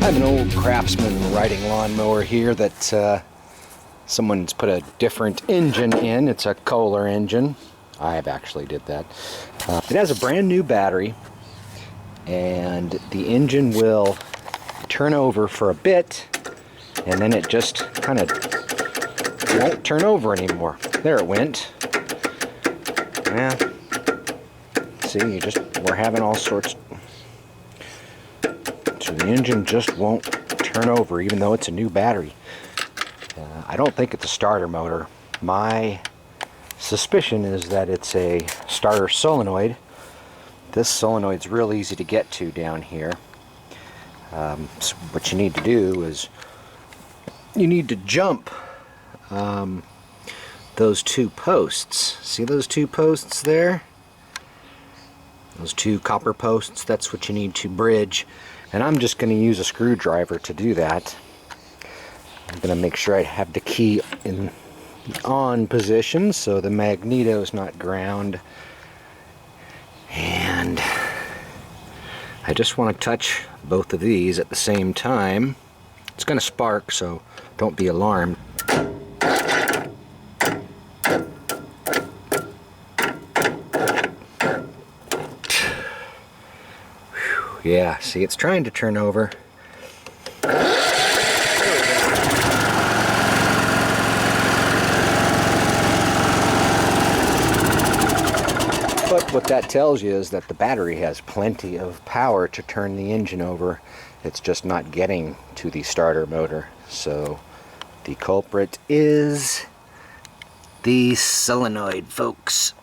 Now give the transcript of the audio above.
I have an old Craftsman riding lawnmower here that someone's put a different engine in. It's a Kohler engine. I have actually did that. It has a brand new battery, and the engine will turn over for a bit, and then it just kind of won't turn over anymore. There it went. Yeah. See, we're having all sorts. So the engine just won't turn over, even though it's a new battery. I don't think it's a starter motor. My suspicion is that it's a starter solenoid. This solenoid's real easy to get to down here. So what you need to do is you need to jump those two posts. See those two posts there? Those two copper posts, that's what you need to bridge. And I'm just going to use a screwdriver to do that. I'm going to make sure I have the key in the on position so the magneto is not ground. And I just want to touch both of these at the same time. It's going to spark, so don't be alarmed. Yeah, see, it's trying to turn over. But what that tells you is that the battery has plenty of power to turn the engine over. It's just not getting to the starter motor. So the culprit is the solenoid, folks.